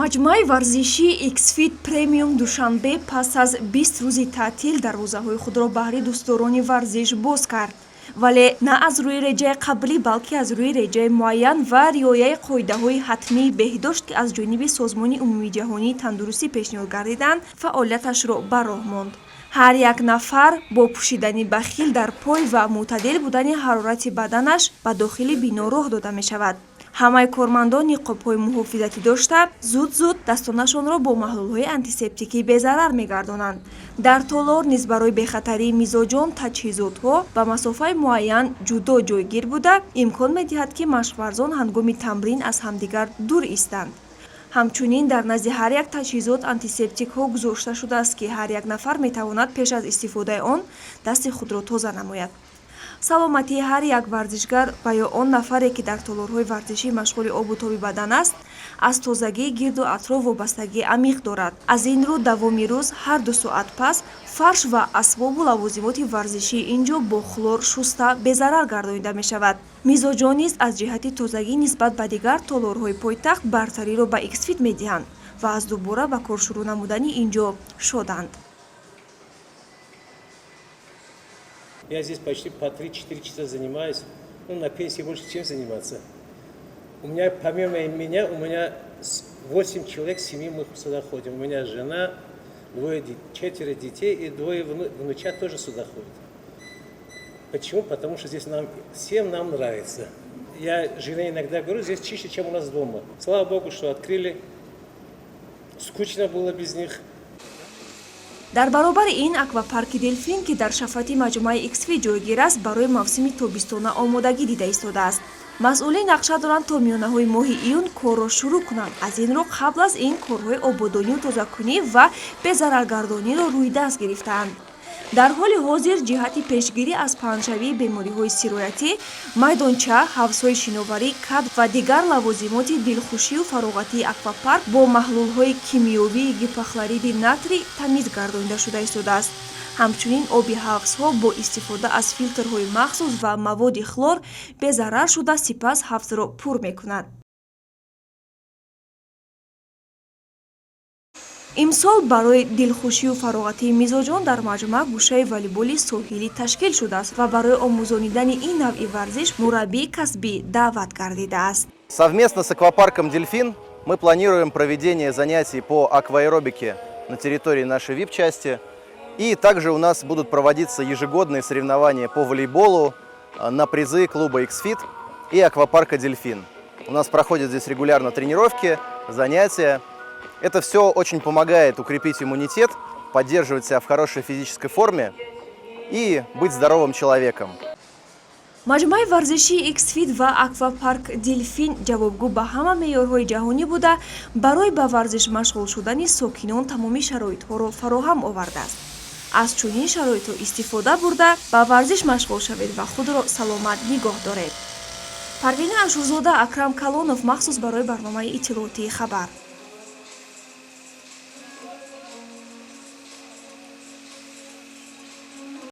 маҷмӯаи варзишӣ X-Fit Premium душанбе пас аз 20 рӯзи таътил дарвозаҳои худро баҳри дӯстдорони варзиш боз кард, вале на аз рӯи реҷаи қаблӣ, балки аз рӯи реҷаи муайян ва риояи қоидаҳои ҳатмии беҳдошт, ки аз ҷониби Созмони умумии ҷаҳонии тандурустӣ пешниҳод гардиданд, фаъолияташро ба роҳ монд. ҳар як нафар бо пӯшидани бахил дар пой ва мӯътадил будани ҳарорати баданаш ба дохили бино роҳ дода мешавад. ҳамаи кормандон ниқобҳои муҳофизатӣ дошта, зуд дастонашонро бо маҳлулҳои антисептикӣ безарар мегардонанд. дар толор низ барои бехатарии мизоҷон таҷҳизотҳо ба масофаи муайян ҷудо ҷойгир буда, имкон медиҳад, ки машқварзон ҳангоми тамрин аз ҳамдигар дур истанд. ҳамчунин дар назди ҳар як таҷҳизот антисептикҳо гузошта шудааст, ки ҳар як нафар метавонад пеш аз истифодаи он дасти худро тоза намояд. саломатии ҳар як варзишгар ва ё он нафаре, ки дар толорҳои варзишӣ машғули обутоби бадан аст, аз тозагии гирду атроф вобастагии амиқ дорад. аз ин рӯ давоми рӯз ҳар 2 соат пас фарш ва асбобу лавозимоти варзишӣ ин ҷо бо хлор шуста безарар гардонида мешавад. мизоҷон низ аз ҷиҳати тозагӣ нисбат ба дигар толорҳои пойтахт бартариро ба X-Fit медиҳанд ва аз дубора ба кор шурӯъ намудани ин ҷо шоданд. Я здесь почти по 3-4 часа занимаюсь. На пенсии больше чем заниматься. Помимо меня, у меня 8 человек в семье, мы сюда ходим. У меня жена, 4 детей и 2 внучат тоже сюда ходят. Почему? Потому что здесь всем нам нравится. Я жене иногда говорю, здесь чище, чем у нас дома. Слава Богу, что открыли. Скучно было без них. дар баробари ин аквапарки Delfin, ки дар шафати маҷмӯаи X-Fit ҷойгир аст, барои мавсими тобистона омодагӣ дида истодааст. масъулин нақша доранд то миёнаҳои моҳи июн корро шурӯъ кунанд. аз ин рӯ қабл аз ин корҳои ободонию тозакунӣ ва безараргардониро рӯи даст гирифтаанд. дар ҳоли ҳозир ҷиҳати пешгирӣ аз паҳншавии бемориҳои сироятӣ, майдонча, ҳавзҳои шиноварӣ, кад ва дигар лавозимоти дилхушию фароғатии аквапарк бо маҳлулҳои кимиёвии гипохлориди натрий тамиз гардонида шуда истодааст. ҳамчунин оби ҳавзҳо бо истифода аз филтрҳои махсус ва маводи хлор безарар шуда сипас ҳавзро пур мекунад. имсол барои дилхушию фароғатии мизоҷон дар маҷмӯа гӯшаи волейболи соҳилӣ ташкил шудааст ва барои омӯзонидани ин навъи варзиш мураббии касбӣ даъват гардидааст. Совместно с аквапарком «Дельфин» мы планируем проведение занятий по акваэробике на территории нашей VIP-части. И также у нас будут проводиться ежегодные соревнования по волейболу на призы клуба X-Fit и аквапарка «Дельфин». У нас проходят здесь регулярно тренировки, занятия. Это все очень помогает укрепить иммунитет, поддерживать себя в хорошей физической форме и быть здоровым человеком. маҷмӯаи варзиши X-Fit ва аквапарк Delfin ҷавобгӯ ба ҳама меъёрҳои ҷаҳонӣ буда, барои ба варзиш машғул шудани сокинон тамоми шароитҳоро фароҳам овардааст. аз чунин шароитҳо истифода бурда ба варзиш машғул шавед ва худро саломат нигоҳ доред. Парвина Ашурзода, Акрам Калонов, махсус барои барномаи иттилоотии хабар.